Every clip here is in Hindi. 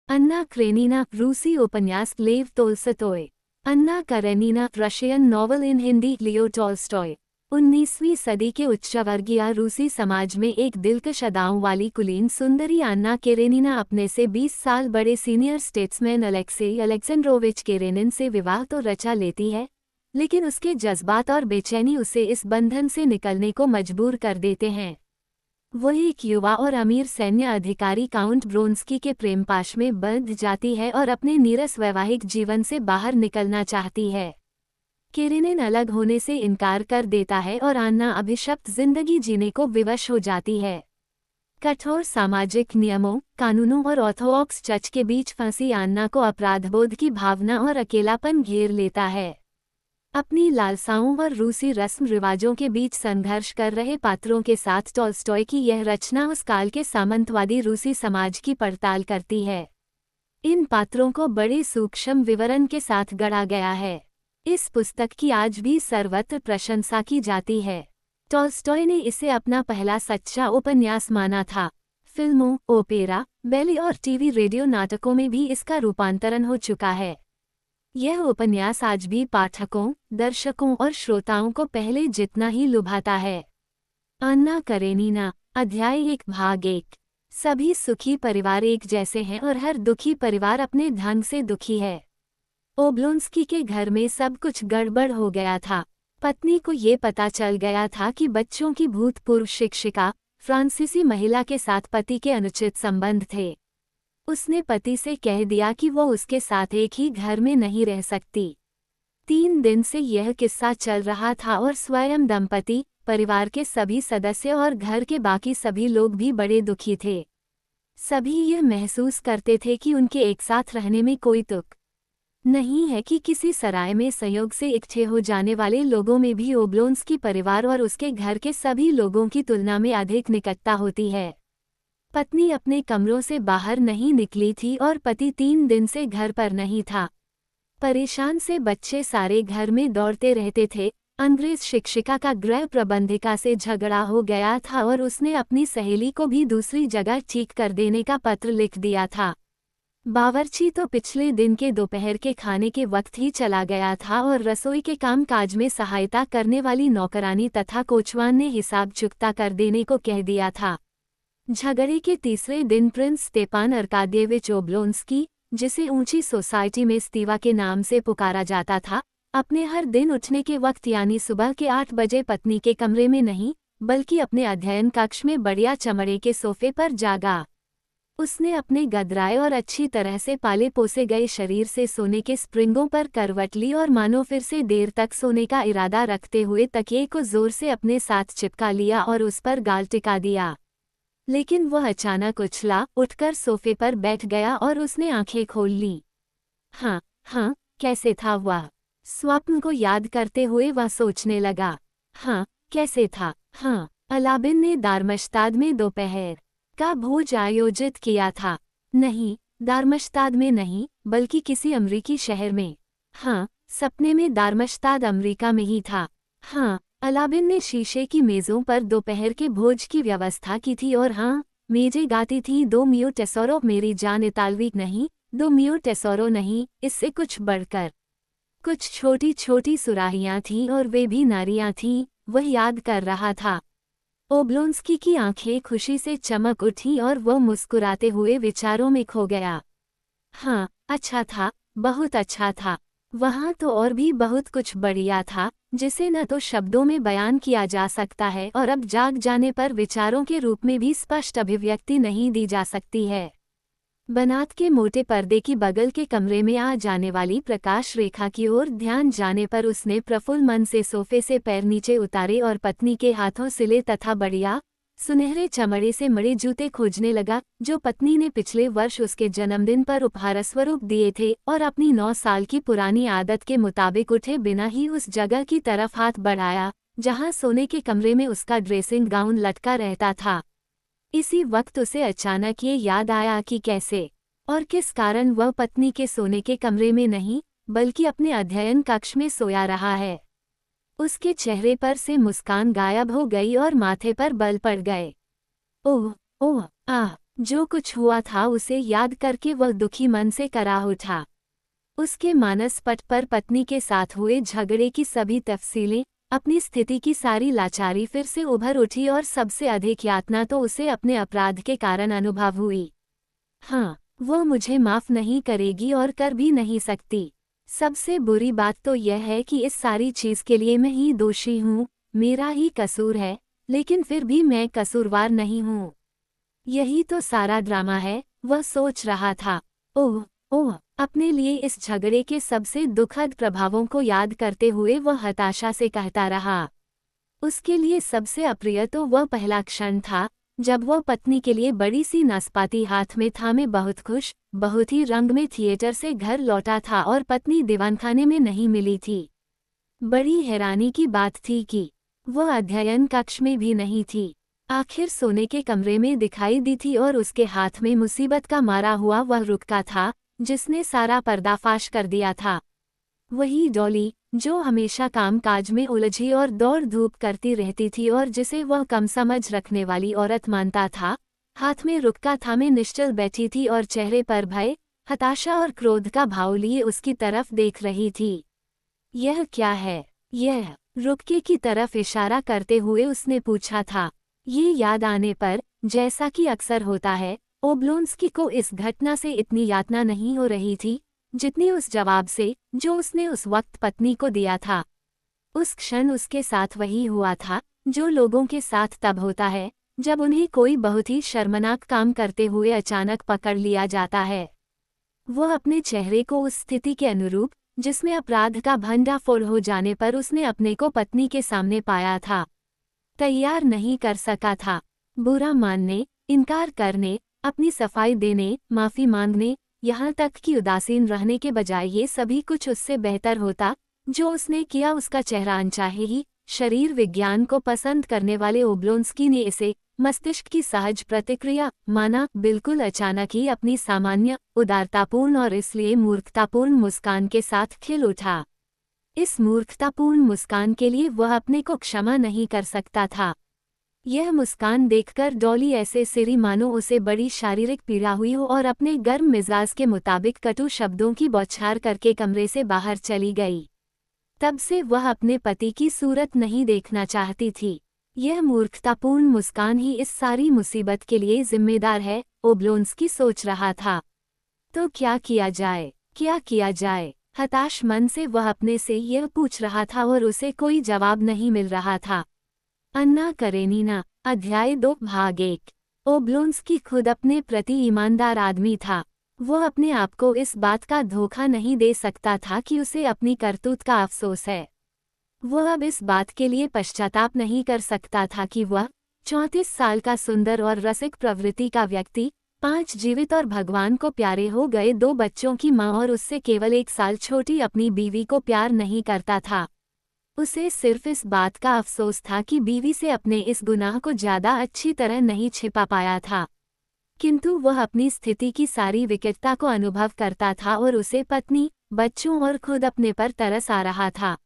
अन्ना करेनिना, रूसी उपन्यास Lev Tolstoy. Anna Karenina, Russian novel in Hindi Leo Tolstoy. 19वीं सदी के उच्चवर्गीय रूसी समाज में एक दिलकश अदाओं वाली कुलीन सुंदरी अन्ना केरेनिना अपने से 20 साल बड़े सीनियर स्टेट्समैन अलेक्सेई अलेक्जेंड्रोविच केरेनिन से विवाह तो रचा लेती है, लेकिन उसके जज्बात और बेचैनी उसे इस बंधन से निकलने को मजबूर कर देते हैं। वो एक युवा और अमीर सैन्य अधिकारी काउंट ब्रोंस्की के प्रेमपाश में बंध जाती है और अपने नीरस वैवाहिक जीवन से बाहर निकलना चाहती है। केरेनिन अलग होने से इनकार कर देता है और अन्ना अभिशप्त जिंदगी जीने को विवश हो जाती है। कठोर सामाजिक नियमों, कानूनों और ऑर्थोडॉक्स चर्च के बीच फंसी अन्ना को अपराधबोध की भावना और अकेलापन घेर लेता है। अपनी लालसाओं और रूसी रस्म रिवाजों के बीच संघर्ष कर रहे पात्रों के साथ टॉल्स्टॉय की यह रचना उस काल के सामंतवादी रूसी समाज की पड़ताल करती है। इन पात्रों को बड़े सूक्ष्म विवरण के साथ गढ़ा गया है। इस पुस्तक की आज भी सर्वत्र प्रशंसा की जाती है। टॉल्स्टॉय ने इसे अपना पहला सच्चा उपन्यास माना था। फिल्मों, ओपेरा, बैले और टीवी रेडियो नाटकों में भी इसका रूपांतरण हो चुका है। यह उपन्यास आज भी पाठकों, दर्शकों और श्रोताओं को पहले जितना ही लुभाता है। अन्ना करेनिना, अध्याय 1 भाग 1। सभी सुखी परिवार एक जैसे हैं और हर दुखी परिवार अपने ढंग से दुखी है। ओब्लोंस्की के घर में सब कुछ गड़बड़ हो गया था। पत्नी को ये पता चल गया था कि बच्चों की भूतपूर्व शिक्षिका, फ्रांसीसी महिला के साथ पति के अनुचित संबंध थे। उसने पति से कह दिया कि वो उसके साथ एक ही घर में नहीं रह सकती। 3 दिन से यह किस्सा चल रहा था और स्वयं दंपति, परिवार के सभी सदस्य और घर के बाकी सभी लोग भी बड़े दुखी थे। सभी यह महसूस करते थे कि उनके एक साथ रहने में कोई तुक नहीं है कि किसी सराय में संयोग से इकट्ठे हो जाने वाले लोगों में भी ओब्लोंस्की परिवार और उसके घर के सभी लोगों की तुलना में अधिक निकटता होती है। पत्नी अपने कमरों से बाहर नहीं निकली थी और पति 3 दिन से घर पर नहीं था। परेशान से बच्चे सारे घर में दौड़ते रहते थे। अंग्रेज शिक्षिका का गृह प्रबंधिका से झगड़ा हो गया था और उसने अपनी सहेली को भी दूसरी जगह ठीक कर देने का पत्र लिख दिया था। बावर्ची तो पिछले दिन के दोपहर के खाने के वक्त ही चला गया था और रसोई के काम काज में सहायता करने वाली नौकरानी तथा कोचवान ने हिसाब चुकता कर देने को कह दिया था। झगड़े के तीसरे दिन प्रिंस स्टेपान अर्कादियेविच ओब्लोंस्की, जिसे ऊंची सोसाइटी में स्तीवा के नाम से पुकारा जाता था, अपने हर दिन उठने के वक्त यानी सुबह के 8 बजे पत्नी के कमरे में नहीं, बल्कि अपने अध्ययन कक्ष में बढ़िया चमड़े के सोफे पर जागा। उसने अपने गदराए और अच्छी तरह से पाले पोसे गए शरीर से सोने के स्प्रिंगों पर करवट ली और मानो फिर से देर तक सोने का इरादा रखते हुए तकिए को जोर से अपने साथ चिपका लिया और उस पर गाल टिका दिया। लेकिन वह अचानक उछला, उठकर सोफे पर बैठ गया और उसने आंखें खोल लीं। हाँ, कैसे था वह? स्वप्न को याद करते हुए वह सोचने लगा। हाँ, कैसे था? हाँ, अलाबिन ने दारमश्ताद में दोपहर का भोज आयोजित किया था। नहीं, दारमश्ताद में नहीं, बल्कि किसी अमरीकी शहर में। हाँ, सपने में दारमश्ताद अमरीका में ही था। हाँ, अलाबिन ने शीशे की मेज़ों पर दोपहर के भोज की व्यवस्था की थी और हाँ, मेजें गाती थी, 2 मियो टेसोरो मेरी जान इतालवी नहीं, 2 मियो टेसोरो नहीं, इससे कुछ बढ़कर। कुछ छोटी छोटी सुराहियां थीं और वे भी नारियां थीं, वह याद कर रहा था। ओब्लोंस्की की आंखें खुशी से चमक उठीं और वह मुस्कुराते हुए विचारों में खो गया। हाँ, अच्छा था, बहुत अच्छा था। वहाँ तो और भी बहुत कुछ बढ़िया था, जिसे न तो शब्दों में बयान किया जा सकता है और अब जाग जाने पर विचारों के रूप में भी स्पष्ट अभिव्यक्ति नहीं दी जा सकती है। बनात के मोटे पर्दे की बगल के कमरे में आ जाने वाली प्रकाश रेखा की ओर ध्यान जाने पर उसने प्रफुल्ल मन से सोफे से पैर नीचे उतारे और पत्नी के हाथों सिले तथा बढ़िया सुनहरे चमड़े से मड़े जूते खोजने लगा, जो पत्नी ने पिछले वर्ष उसके जन्मदिन पर उपहारस्वरूप दिए थे, और अपनी 9 साल की पुरानी आदत के मुताबिक उठे बिना ही उस जगह की तरफ हाथ बढ़ाया जहां सोने के कमरे में उसका ड्रेसिंग गाउन लटका रहता था। इसी वक्त उसे अचानक ये याद आया कि कैसे और किस कारण वह पत्नी के सोने के कमरे में नहीं, बल्कि अपने अध्ययन कक्ष में सोया रहा है। उसके चेहरे पर से मुस्कान गायब हो गई और माथे पर बल पड़ गए। ओह ओह, जो कुछ हुआ था उसे याद करके वह दुखी मन से करा उठा। उसके मानस पट पर पत्नी के साथ हुए झगड़े की सभी तफसीलें, अपनी स्थिति की सारी लाचारी फिर से उभर उठी और सबसे अधिक यातना तो उसे अपने अपराध के कारण अनुभव हुई। हाँ, वो मुझे माफ़ नहीं करेगी और कर भी नहीं सकती। सबसे बुरी बात तो यह है कि इस सारी चीज़ के लिए मैं ही दोषी हूँ, मेरा ही कसूर है, लेकिन फिर भी मैं कसूरवार नहीं हूँ। यही तो सारा ड्रामा है, वह सोच रहा था। ओह ओह, अपने लिए इस झगड़े के सबसे दुखद प्रभावों को याद करते हुए वह हताशा से कहता रहा। उसके लिए सबसे अप्रिय तो वह पहला क्षण था, जब वह पत्नी के लिए बड़ी सी नाशपाती हाथ में थामे बहुत खुश, बहुत ही रंग में थिएटर से घर लौटा था और पत्नी दीवानखाने में नहीं मिली थी। बड़ी हैरानी की बात थी कि वह अध्ययन कक्ष में भी नहीं थी। आखिर सोने के कमरे में दिखाई दी थी और उसके हाथ में मुसीबत का मारा हुआ वह रुक्का था, जिसने सारा पर्दाफाश कर दिया था। वही डॉली, जो हमेशा कामकाज में उलझी और दौड़ धूप करती रहती थी और जिसे वह कम समझ रखने वाली औरत मानता था, हाथ में रुक्का थामे निश्चल बैठी थी और चेहरे पर भय, हताशा और क्रोध का भाव लिए उसकी तरफ देख रही थी। यह क्या है? यह रुक्के की तरफ इशारा करते हुए उसने पूछा था। ये याद आने पर, जैसा कि अक्सर होता है, ओब्लोंस्की को इस घटना से इतनी यातना नहीं हो रही थी, जितनी उस जवाब से, जो उसने उस वक्त पत्नी को दिया था। उस क्षण उसके साथ वही हुआ था, जो लोगों के साथ तब होता है, जब उन्हें कोई बहुत ही शर्मनाक काम करते हुए अचानक पकड़ लिया जाता है। वह अपने चेहरे को उस स्थिति के अनुरूप, जिसमें अपराध का भंडाफोड़ हो जाने पर उसने अपने को पत्नी के सामने पाया था, तैयार नहीं कर सका था। बुरा मानने, इनकार करने, अपनी सफाई देने, माफ़ी मांगने, यहाँ तक कि उदासीन रहने के बजाय ये सभी कुछ उससे बेहतर होता, जो उसने किया। उसका चेहरा अनचाहे ही शरीर विज्ञान को पसंद करने वाले ओब्लोंस्की ने इसे मस्तिष्क की सहज प्रतिक्रिया माना, बिल्कुल अचानक ही अपनी सामान्य, उदारतापूर्ण और इसलिए मूर्खतापूर्ण मुस्कान के साथ खिल उठा। इस मूर्खतापूर्ण मुस्कान के लिए वह अपने को क्षमा नहीं कर सकता था। यह मुस्कान देखकर डॉली ऐसे सिरी मानो उसे बड़ी शारीरिक पीड़ा हुई हो और अपने गर्म मिजाज के मुताबिक कटु शब्दों की बौछार करके कमरे से बाहर चली गई। तब से वह अपने पति की सूरत नहीं देखना चाहती थी। यह मूर्खतापूर्ण मुस्कान ही इस सारी मुसीबत के लिए जिम्मेदार है, ओब्लोंस्की सोच रहा था। तो क्या किया जाए, क्या किया जाए? हताश मन से वह अपने से यह पूछ रहा था और उसे कोई जवाब नहीं मिल रहा था। अन्ना करेनीना, अध्याय 2 भाग 1। ओब्लोंस्की खुद अपने प्रति ईमानदार आदमी था। वह अपने आप को इस बात का धोखा नहीं दे सकता था कि उसे अपनी करतूत का अफसोस है। वह अब इस बात के लिए पश्चाताप नहीं कर सकता था कि वह 34 साल का सुंदर और रसिक प्रवृत्ति का व्यक्ति, 5 जीवित और भगवान को प्यारे हो गए 2 बच्चों की माँ और उससे केवल 1 साल छोटी अपनी बीवी को प्यार नहीं करता था। उसे सिर्फ इस बात का अफसोस था कि बीवी से अपने इस गुनाह को ज्यादा अच्छी तरह नहीं छिपा पाया था। किंतु वह अपनी स्थिति की सारी विकटता को अनुभव करता था और उसे पत्नी, बच्चों और खुद अपने पर तरस आ रहा था।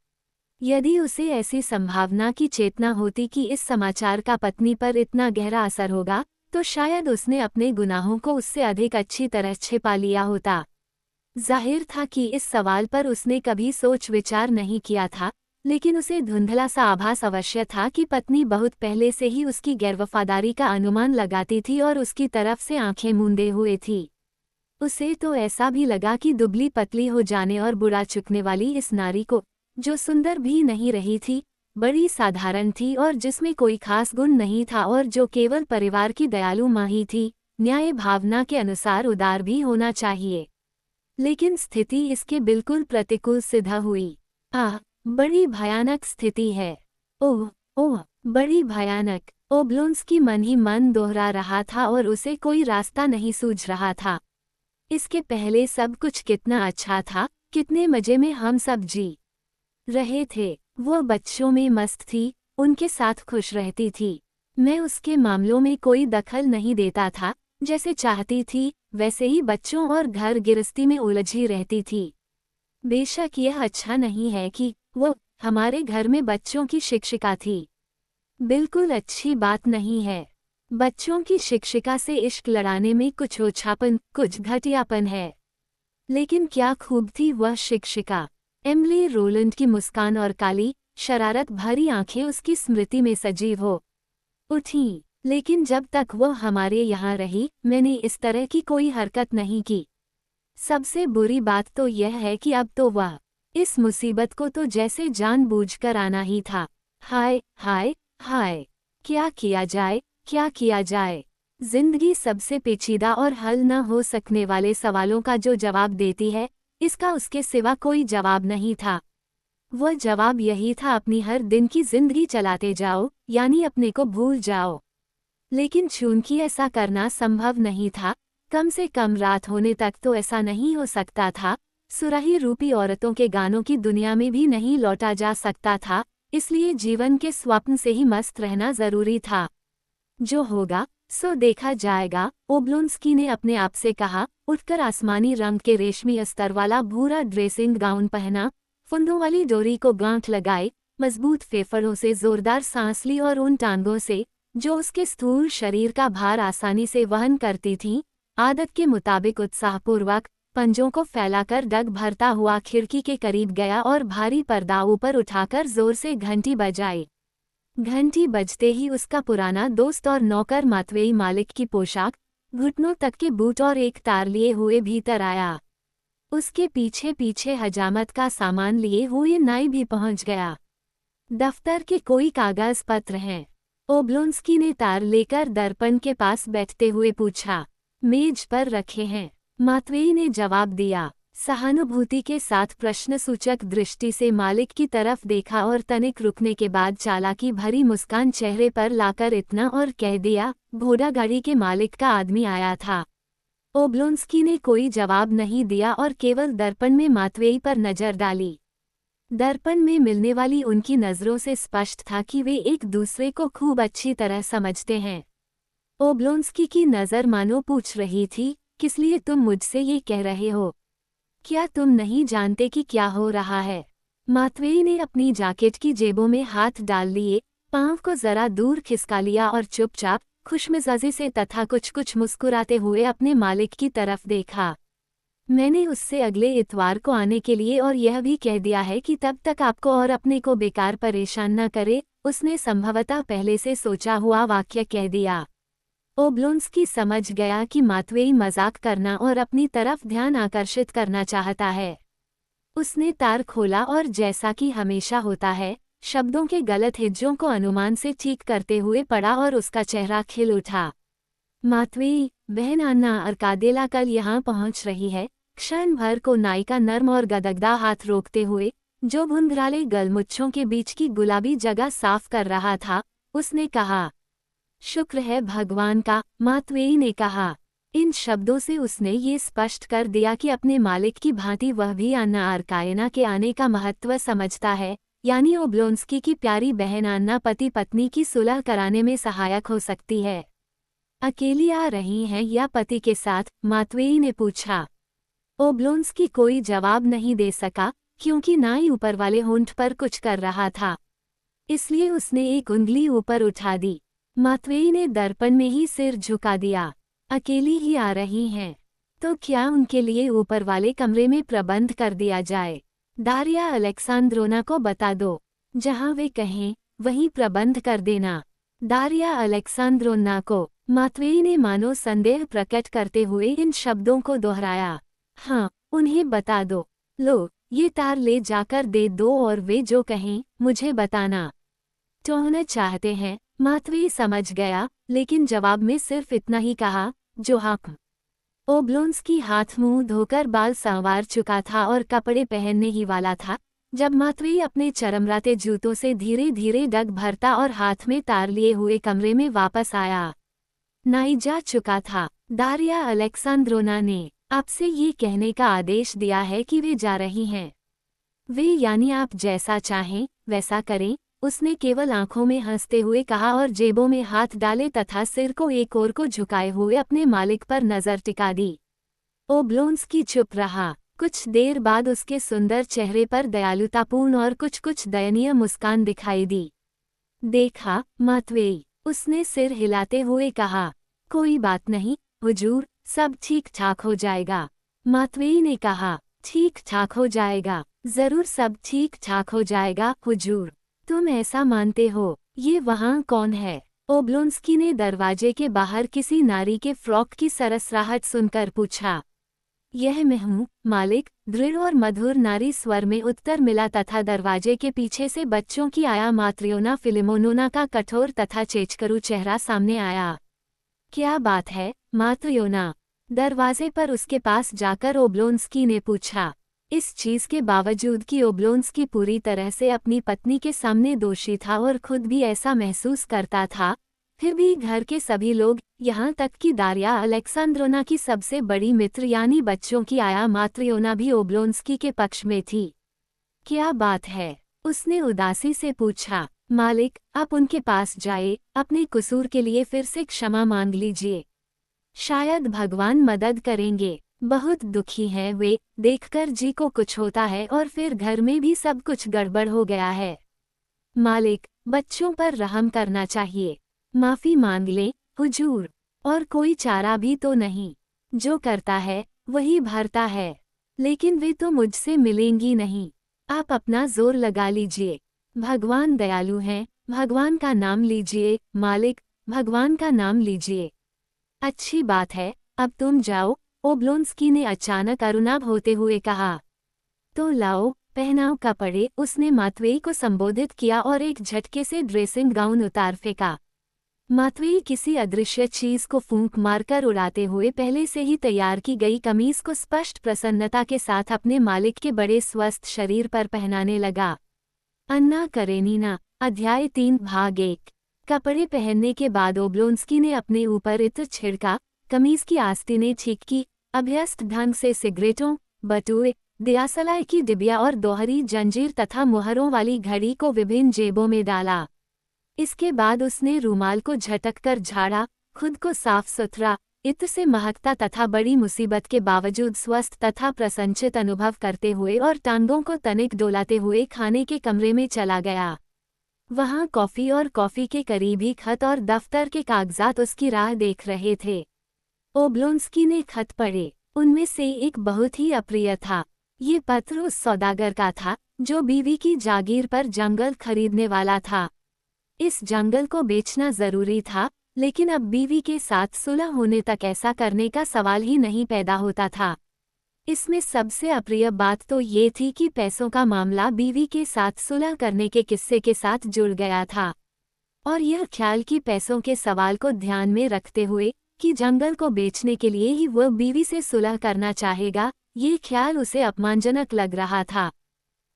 यदि उसे ऐसी संभावना की चेतना होती कि इस समाचार का पत्नी पर इतना गहरा असर होगा, तो शायद उसने अपने गुनाहों को उससे अधिक अच्छी तरह छिपा लिया होता। जाहिर था कि इस सवाल पर उसने कभी सोच विचार नहीं किया था, लेकिन उसे धुंधला सा आभास अवश्य था कि पत्नी बहुत पहले से ही उसकी गैरवफादारी का अनुमान लगाती थी और उसकी तरफ से आंखें मूंदे हुए थी। उसे तो ऐसा भी लगा कि दुबली पतली हो जाने और बुरा चुकने वाली इस नारी को, जो सुंदर भी नहीं रही थी, बड़ी साधारण थी और जिसमें कोई खास गुण नहीं था और जो केवल परिवार की दयालु माँ ही थी, न्याय भावना के अनुसार उदार भी होना चाहिए। लेकिन स्थिति इसके बिल्कुल प्रतिकूल सिद्ध हुई। आह, बड़ी भयानक स्थिति है। ओह ओह, बड़ी भयानक। ओब्लोंस्की मन ही मन दोहरा रहा था और उसे कोई रास्ता नहीं सूझ रहा था। इसके पहले सब कुछ कितना अच्छा था, कितने मजे में हम सब जी रहे थे। वो बच्चों में मस्त थी, उनके साथ खुश रहती थी। मैं उसके मामलों में कोई दखल नहीं देता था, जैसे चाहती थी वैसे ही बच्चों और घर गृहस्थी में उलझी रहती थी। बेशक यह अच्छा नहीं है कि वो हमारे घर में बच्चों की शिक्षिका थी। बिल्कुल अच्छी बात नहीं है। बच्चों की शिक्षिका से इश्क लड़ाने में कुछ ओछापन, कुछ घटियापन है। लेकिन क्या खूब थी वह शिक्षिका। एमिली रोलैंड की मुस्कान और काली, शरारत भरी आंखें उसकी स्मृति में सजीव हो उठीं। लेकिन जब तक वो हमारे यहाँ रही, मैंने इस तरह की कोई हरकत नहीं की। सबसे बुरी बात तो यह है कि अब तो वह इस मुसीबत को तो जैसे जानबूझकर आना ही था। हाय हाय हाय, क्या किया जाए, क्या किया जाए। जिंदगी सबसे पेचीदा और हल न हो सकने वाले सवालों का जो जवाब देती है, इसका उसके सिवा कोई जवाब नहीं था। वह जवाब यही था, अपनी हर दिन की जिंदगी चलाते जाओ, यानी अपने को भूल जाओ। लेकिन चूंकि ऐसा करना संभव नहीं था, कम से कम रात होने तक तो ऐसा नहीं हो सकता था, सुराही रूपी औरतों के गानों की दुनिया में भी नहीं लौटा जा सकता था, इसलिए जीवन के स्वप्न से ही मस्त रहना जरूरी था। जो होगा सो देखा जाएगा, ओब्लोंस्की ने अपने आप से कहा, उठकर आसमानी रंग के रेशमी अस्तर वाला भूरा ड्रेसिंग गाउन पहना, फंदों वाली डोरी को गांठ लगाए, मजबूत फेफड़ों से जोरदार सांस ली और उन टांगों से, जो उसके स्थूल शरीर का भार आसानी से वहन करती थीं, आदत के मुताबिक उत्साहपूर्वक पंजों को फैलाकर डग भरता हुआ खिड़की के करीब गया और भारी पर्दा ऊपर उठाकर जोर से घंटी बजाई। घंटी बजते ही उसका पुराना दोस्त और नौकर मातवेई मालिक की पोशाक, घुटनों तक के बूट और एक तार लिए हुए भीतर आया। उसके पीछे पीछे हजामत का सामान लिए हुए नाई भी पहुंच गया। दफ्तर के कोई कागज पत्र हैं? ओब्लोंस्की ने तार लेकर दर्पण के पास बैठते हुए पूछा। मेज पर रखे हैं, मातवेई ने जवाब दिया। सहानुभूति के साथ प्रश्नसूचक दृष्टि से मालिक की तरफ देखा और तनिक रुकने के बाद चालाकी भरी मुस्कान चेहरे पर लाकर इतना और कह दिया, घोड़ा गाड़ी के मालिक का आदमी आया था। ओब्लोंस्की ने कोई जवाब नहीं दिया और केवल दर्पण में मातवेई पर नजर डाली। दर्पण में मिलने वाली उनकी नजरों से स्पष्ट था कि वे एक दूसरे को खूब अच्छी तरह समझते हैं। ओब्लोंस्की की नज़र मानो पूछ रही थी, किस लिए तुम मुझसे ये कह रहे हो? क्या तुम नहीं जानते कि क्या हो रहा है? मातवेई ने अपनी जैकेट की जेबों में हाथ डाल लिए, पांव को जरा दूर खिसका लिया और चुपचाप, खुशमिजाजी से तथा कुछ मुस्कुराते हुए अपने मालिक की तरफ देखा। मैंने उससे अगले इतवार को आने के लिए और यह भी कह दिया है कि तब तक आपको और अपने को बेकार परेशान न करे, उसने संभवतः पहले से सोचा हुआ वाक्य कह दिया। ओब्लोंस्की समझ गया कि मातवेई मजाक करना और अपनी तरफ ध्यान आकर्षित करना चाहता है। उसने तार खोला और जैसा कि हमेशा होता है, शब्दों के गलत हिज्जों को अनुमान से ठीक करते हुए पड़ा और उसका चेहरा खिल उठा। मातवेई, बहन अन्ना अर्कादेला कल यहाँ पहुँच रही है। क्षण भर को नाई का नर्म और गदगदा हाथ रोकते हुए, जो भुंभराले गलमुच्छों के बीच की गुलाबी जगह साफ कर रहा था, उसने कहा। शुक्र है भगवान का, मातवेई ने कहा। इन शब्दों से उसने ये स्पष्ट कर दिया कि अपने मालिक की भांति वह भी अन्ना आर्कायना के आने का महत्व समझता है, यानी ओब्लोंस्की की प्यारी बहन अन्ना पति पत्नी की सुलह कराने में सहायक हो सकती है। अकेली आ रही हैं या पति के साथ? मातवेई ने पूछा। ओब्लोंस्की कोई जवाब नहीं दे सका, क्योंकि नाई ऊपर वाले होंठ पर कुछ कर रहा था। इसलिए उसने एक उंगली ऊपर उठा दी। मातवेई ने दर्पण में ही सिर झुका दिया। अकेली ही आ रही हैं, तो क्या उनके लिए ऊपर वाले कमरे में प्रबंध कर दिया जाए? दारिया अलेक्सांद्रोना को बता दो, जहां वे कहें वहीं प्रबंध कर देना। दारिया अलेक्सांद्रोना को, मातवेई ने मानो संदेह प्रकट करते हुए इन शब्दों को दोहराया। हाँ, उन्हें बता दो। लो, ये तार ले जाकर दे दो और वे जो कहें मुझे बताना। टोहना चाहते हैं? मातवेई समझ गया, लेकिन जवाब में सिर्फ इतना ही कहा, जो हक। ओब्लोंस्की हाथ मुंह धोकर बाल संवार चुका था और कपड़े पहनने ही वाला था, जब मातवेई अपने चरमराते जूतों से धीरे धीरे डग भरता और हाथ में तार लिए हुए कमरे में वापस आया। नाई जा चुका था। दारिया अलेक्सांद्रोना ने आपसे ये कहने का आदेश दिया है कि वे जा रही हैं। वे यानी आप जैसा चाहें वैसा करें, उसने केवल आंखों में हंसते हुए कहा और जेबों में हाथ डाले तथा सिर को एक ओर को झुकाए हुए अपने मालिक पर नजर टिका दी। ओब्लोंस्की चुप रहा। कुछ देर बाद उसके सुंदर चेहरे पर दयालुतापूर्ण और कुछ दयनीय मुस्कान दिखाई दी। देखा, मातवेई, उसने सिर हिलाते हुए कहा, कोई बात नहीं हुजूर, सब ठीक ठाक हो जाएगा। मातवेई ने कहा, ठीक ठाक हो जाएगा, जरूर सब ठीक ठाक हो जाएगा हुजूर। तुम ऐसा मानते हो? ये वहाँ कौन है? ओब्लोंस्की ने दरवाजे के बाहर किसी नारी के फ्रॉक की सरसराहट सुनकर पूछा। यह मैं हूँ मालिक, दृढ़ और मधुर नारी स्वर में उत्तर मिला तथा दरवाजे के पीछे से बच्चों की आया मात्रियोना फिलिमोनोना का कठोर तथा चेचकरू चेहरा सामने आया। क्या बात है मात्रियोना? दरवाजे पर उसके पास जाकर ओब्लोंस्की ने पूछा। इस चीज के बावजूद कि ओब्लोंस्की पूरी तरह से अपनी पत्नी के सामने दोषी था और खुद भी ऐसा महसूस करता था, फिर भी घर के सभी लोग, यहाँ तक कि दारिया अलेक्सांद्रोना की सबसे बड़ी मित्र यानी बच्चों की आया मात्रियोना भी ओब्लोंस्की के पक्ष में थी। क्या बात है? उसने उदासी से पूछा। मालिक, आप उनके पास जाए, अपने कसूर के लिए फिर से क्षमा मांग लीजिए। शायद भगवान मदद करेंगे। बहुत दुखी हैं वे, देखकर जी को कुछ होता है और फिर घर में भी सब कुछ गड़बड़ हो गया है। मालिक, बच्चों पर रहम करना चाहिए। माफी मांग लें हुजूर। और कोई चारा भी तो नहीं। जो करता है वही भरता है। लेकिन वे तो मुझसे मिलेंगी नहीं। आप अपना जोर लगा लीजिए। भगवान दयालु हैं, भगवान का नाम लीजिए मालिक, भगवान का नाम लीजिए। अच्छी बात है, अब तुम जाओ, ओब्लोंस्की ने अचानक अरुणाभ होते हुए कहा। तो लाओ, पहनाओ कपड़े, उसने मातवेई को संबोधित किया और एक झटके से ड्रेसिंग गाउन उतार फेंका। मातवेई किसी अदृश्य चीज को फूंक मारकर उड़ाते हुए पहले से ही तैयार की गई कमीज को स्पष्ट प्रसन्नता के साथ अपने मालिक के बड़े स्वस्थ शरीर पर पहनाने लगा। अन्ना करेनीना, अध्याय 3 भाग 1। कपड़े पहनने के बाद ओब्लोंस्की ने अपने ऊपर इत्र छिड़का, कमीज की आस्तीनें ठीक की, अभ्यस्त ढंग से सिगरेटों, बटुए, दियासलाई की डिबिया और दोहरी जंजीर तथा मुहरों वाली घड़ी को विभिन्न जेबों में डाला। इसके बाद उसने रूमाल को झटककर झाड़ा, खुद को साफ सुथरा, इत्र से महकता तथा बड़ी मुसीबत के बावजूद स्वस्थ तथा प्रसन्नचित अनुभव करते हुए और टांगों को तनिक डोलाते हुए खाने के कमरे में चला गया। वहाँ कॉफी और कॉफी के करीबी खत और दफ्तर के कागजात उसकी राह देख रहे थे। ओब्लोंस्की ने खत पढ़े। उनमें से एक बहुत ही अप्रिय था। ये पत्र उस सौदागर का था जो बीवी की जागीर पर जंगल खरीदने वाला था। इस जंगल को बेचना जरूरी था, लेकिन अब बीवी के साथ सुलह होने तक ऐसा करने का सवाल ही नहीं पैदा होता था। इसमें सबसे अप्रिय बात तो ये थी कि पैसों का मामला बीवी के साथ सुलह करने के किस्से के साथ जुड़ गया था। और यह ख्याल कि पैसों के सवाल को ध्यान में रखते हुए कि जंगल को बेचने के लिए ही वह बीवी से सुलह करना चाहेगा, ये ख्याल उसे अपमानजनक लग रहा था।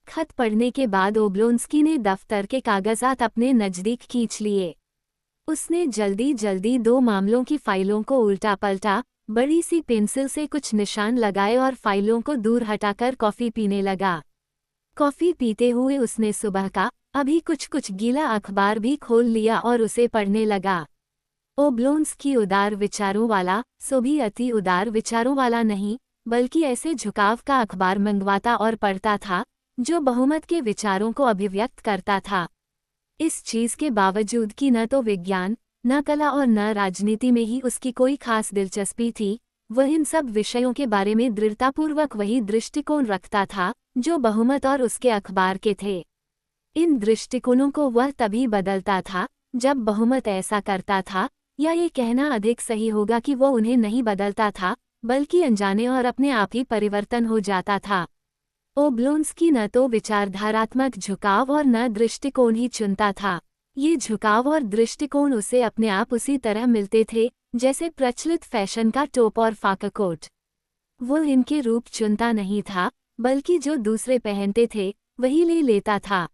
खत पढ़ने के बाद ओब्लोंस्की ने दफ्तर के कागजात अपने नजदीक खींच लिए। उसने जल्दी जल्दी 2 मामलों की फाइलों को उल्टा पलटा, बड़ी सी पेंसिल से कुछ निशान लगाए और फाइलों को दूर हटाकर कॉफी पीने लगा। कॉफी पीते हुए उसने सुबह का अभी कुछ गीला अखबार भी खोल लिया और उसे पढ़ने लगा। ओब्लोंस्की उदार विचारों वाला, सो भी अति उदार विचारों वाला नहीं, बल्कि ऐसे झुकाव का अखबार मंगवाता और पढ़ता था जो बहुमत के विचारों को अभिव्यक्त करता था। इस चीज के बावजूद कि न तो विज्ञान, न कला और न राजनीति में ही उसकी कोई खास दिलचस्पी थी, वह इन सब विषयों के बारे में दृढ़तापूर्वक वही दृष्टिकोण रखता था जो बहुमत और उसके अखबार के थे। इन दृष्टिकोणों को वह तभी बदलता था जब बहुमत ऐसा करता था, या ये कहना अधिक सही होगा कि वो उन्हें नहीं बदलता था, बल्कि अनजाने और अपने आप ही परिवर्तन हो जाता था। ओब्लोंस्की न तो विचारधारात्मक झुकाव और न दृष्टिकोण ही चुनता था। ये झुकाव और दृष्टिकोण उसे अपने आप उसी तरह मिलते थे जैसे प्रचलित फैशन का टोप और फाका कोट। वो इनके रूप चुनता नहीं था, बल्कि जो दूसरे पहनते थे वही ले लेता था।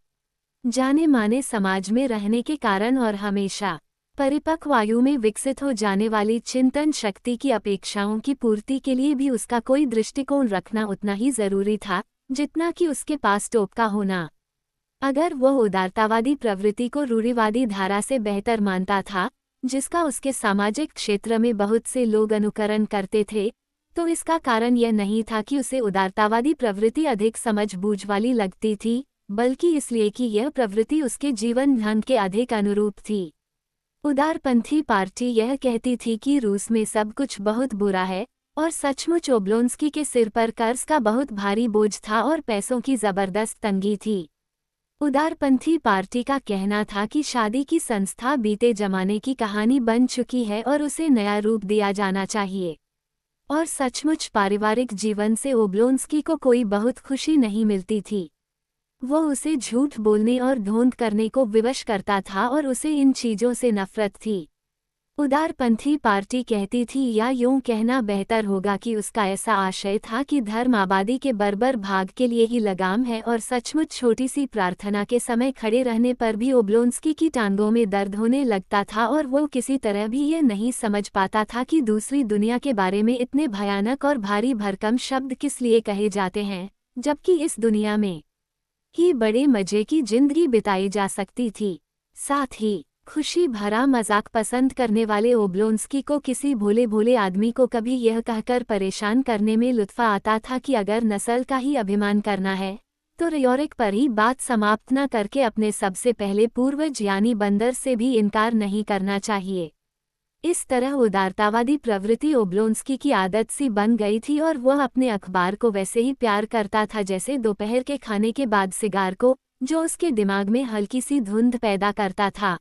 जाने माने समाज में रहने के कारण और हमेशा परिपक्व आयु में विकसित हो जाने वाली चिंतन शक्ति की अपेक्षाओं की पूर्ति के लिए भी उसका कोई दृष्टिकोण रखना उतना ही जरूरी था जितना कि उसके पास टोप का होना। अगर वह उदारतावादी प्रवृत्ति को रूढ़िवादी धारा से बेहतर मानता था, जिसका उसके सामाजिक क्षेत्र में बहुत से लोग अनुकरण करते थे, तो इसका कारण यह नहीं था कि उसे उदारतावादी प्रवृत्ति अधिक समझबूझ वाली लगती थी, बल्कि इसलिए कि यह प्रवृत्ति उसके जीवन ढंग के अधिक अनुरूप थी। उदारपंथी पार्टी यह कहती थी कि रूस में सब कुछ बहुत बुरा है और सचमुच ओब्लोंस्की के सिर पर कर्ज का बहुत भारी बोझ था और पैसों की जबरदस्त तंगी थी। उदारपंथी पार्टी का कहना था कि शादी की संस्था बीते जमाने की कहानी बन चुकी है और उसे नया रूप दिया जाना चाहिए। और सचमुच पारिवारिक जीवन से ओब्लोंस्की को कोई बहुत खुशी नहीं मिलती थी। वो उसे झूठ बोलने और ढोंग करने को विवश करता था और उसे इन चीज़ों से नफरत थी। उदारपंथी पार्टी कहती थी, या यूं कहना बेहतर होगा कि उसका ऐसा आशय था कि धर्म आबादी के बर्बर भाग के लिए ही लगाम है और सचमुच छोटी सी प्रार्थना के समय खड़े रहने पर भी ओब्लोंस्की की टांगों में दर्द होने लगता था और वो किसी तरह भी ये नहीं समझ पाता था कि दूसरी दुनिया के बारे में इतने भयानक और भारी भरकम शब्द किस लिए कहे जाते हैं, जबकि इस दुनिया में ही बड़े मजे की जिंदगी बिताई जा सकती थी। साथ ही खुशी भरा मजाक पसंद करने वाले ओब्लोंस्की को किसी भोले भोले आदमी को कभी यह कहकर परेशान करने में लुत्फा आता था कि अगर नस्ल का ही अभिमान करना है तो रियोरिक पर ही बात समाप्त न करके अपने सबसे पहले पूर्वज यानी बंदर से भी इनकार नहीं करना चाहिए। इस तरह उदारतावादी प्रवृत्ति ओब्लोंस्की की आदत सी बन गई थी और वह अपने अखबार को वैसे ही प्यार करता था जैसे दोपहर के खाने के बाद सिगार को, जो उसके दिमाग में हल्की सी धुंध पैदा करता था।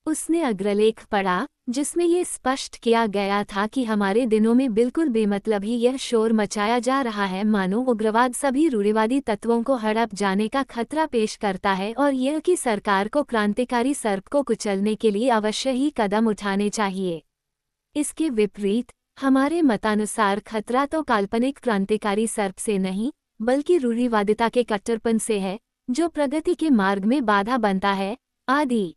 उसने अग्रलेख पढ़ा जिसमें ये स्पष्ट किया गया था कि हमारे दिनों में बिल्कुल बेमतलब ही यह शोर मचाया जा रहा है मानो उग्रवाद सभी रूढ़िवादी तत्वों को हड़प जाने का खतरा पेश करता है और यह कि सरकार को क्रांतिकारी सर्प को कुचलने के लिए अवश्य ही कदम उठाने चाहिए। इसके विपरीत हमारे मतानुसार खतरा तो काल्पनिक क्रांतिकारी सर्प से नहीं बल्कि रूढ़िवादिता के कट्टरपन से है जो प्रगति के मार्ग में बाधा बनता है आदि।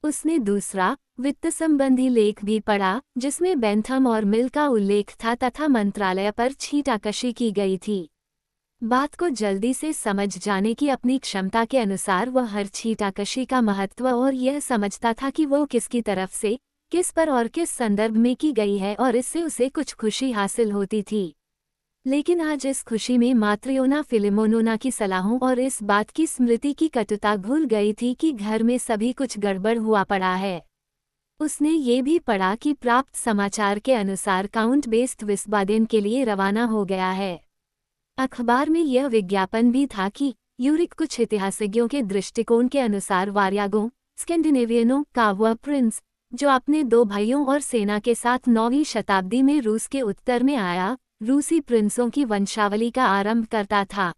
उसने दूसरा वित्त संबंधी लेख भी पढ़ा जिसमें बेंथम और मिल का उल्लेख था तथा मंत्रालय पर छींटाकशी की गई थी। बात को जल्दी से समझ जाने की अपनी क्षमता के अनुसार वह हर छींटाकशी का महत्व और यह समझता था कि वो किसकी तरफ से, किस पर और किस संदर्भ में की गई है और इससे उसे कुछ खुशी हासिल होती थी। लेकिन आज इस खुशी में मात्रियोना फिलिमोनोना की सलाहों और इस बात की स्मृति की कटुता भूल गई थी कि घर में सभी कुछ गड़बड़ हुआ पड़ा है। उसने ये भी पढ़ा कि प्राप्त समाचार के अनुसार काउंट बेस्ट विस्बादेन के लिए रवाना हो गया है। अखबार में यह विज्ञापन भी था कि यूरिक कुछ इतिहासज्ञों के दृष्टिकोण के अनुसार वार्यागों स्कैंडिनेवियनों का वह प्रिंस जो अपने 2 भाइयों और सेना के साथ 9वीं शताब्दी में रूस के उत्तर में आया, रूसी प्रिंसों की वंशावली का आरंभ करता था।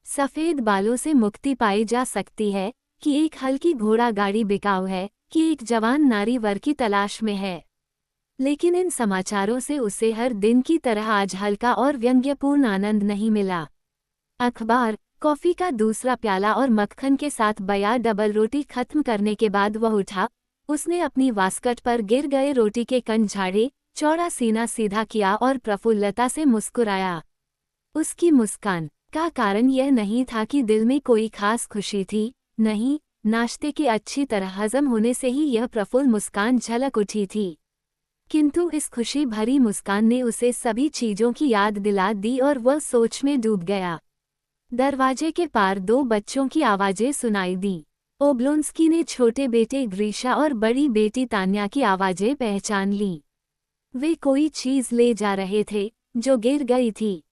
सफ़ेद बालों से मुक्ति पाई जा सकती है कि एक हल्की घोड़ा गाड़ी बिकाऊ है कि एक जवान नारी वर की तलाश में है। लेकिन इन समाचारों से उसे हर दिन की तरह आज हल्का और व्यंग्यपूर्ण आनंद नहीं मिला। अखबार, कॉफ़ी का दूसरा प्याला और मक्खन के साथ बयार डबल रोटी खत्म करने के बाद वह उठा। उसने अपनी वास्कट पर गिर गए रोटी के कण झाड़े, चौड़ा सीना सीधा किया और प्रफुल्लता से मुस्कुराया। उसकी मुस्कान का कारण यह नहीं था कि दिल में कोई खास खुशी थी, नहीं, नाश्ते के अच्छी तरह हजम होने से ही यह प्रफुल्ल मुस्कान झलक उठी थी। किंतु इस खुशी भरी मुस्कान ने उसे सभी चीजों की याद दिला दी और वह सोच में डूब गया। दरवाजे के पार 2 बच्चों की आवाजें सुनाई दी। ओब्लोंस्की ने छोटे बेटे ग्रीशा और बड़ी बेटी तान्या की आवाजें पहचान लीं। वे कोई चीज ले जा रहे थे जो गिर गई थी।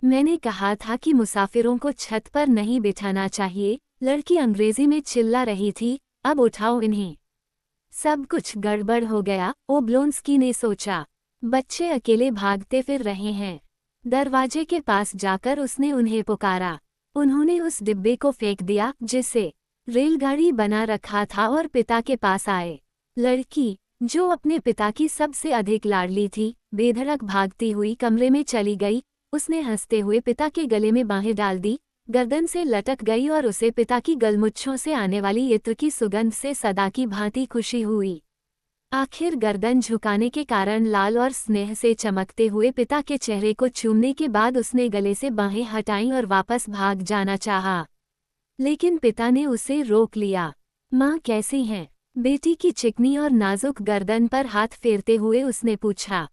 मैंने कहा था कि मुसाफिरों को छत पर नहीं बिठाना चाहिए, लड़की अंग्रेजी में चिल्ला रही थी, अब उठाओ इन्हें। सब कुछ गड़बड़ हो गया, ओब्लोंस्की ने सोचा। बच्चे अकेले भागते फिर रहे हैं। दरवाजे के पास जाकर उसने उन्हें पुकारा। उन्होंने उस डिब्बे को फेंक दिया जिसे रेलगाड़ी बना रखा था और पिता के पास आए। लड़की, जो अपने पिता की सबसे अधिक लाडली थी, बेधड़क भागती हुई कमरे में चली गई। उसने हंसते हुए पिता के गले में बाहें डाल दी, गर्दन से लटक गई और उसे पिता की गलमुच्छों से आने वाली इत्र की सुगंध से सदा की भांति खुशी हुई। आखिर गर्दन झुकाने के कारण लाल और स्नेह से चमकते हुए पिता के चेहरे को चूमने के बाद उसने गले से बाहें हटाईं और वापस भाग जाना चाहा। लेकिन पिता ने उसे रोक लिया। माँ कैसी हैं? बेटी की चिकनी और नाजुक गर्दन पर हाथ फेरते हुए उसने पूछा।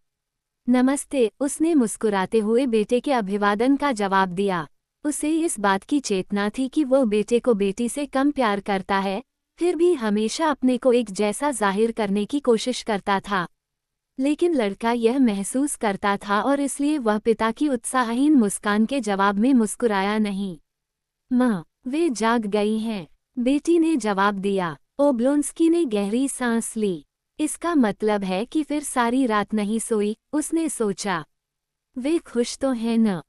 नमस्ते, उसने मुस्कुराते हुए बेटे के अभिवादन का जवाब दिया। उसे इस बात की चेतना थी कि वो बेटे को बेटी से कम प्यार करता है, फिर भी हमेशा अपने को एक जैसा जाहिर करने की कोशिश करता था। लेकिन लड़का यह महसूस करता था और इसलिए वह पिता की उत्साहहीन मुस्कान के जवाब में मुस्कुराया नहीं। माँ, वे जाग गई हैं, बेटी ने जवाब दिया। ओब्लोंस्की ने गहरी सांस ली। इसका मतलब है कि फिर सारी रात नहीं सोई, उसने सोचा। वे खुश तो हैं न?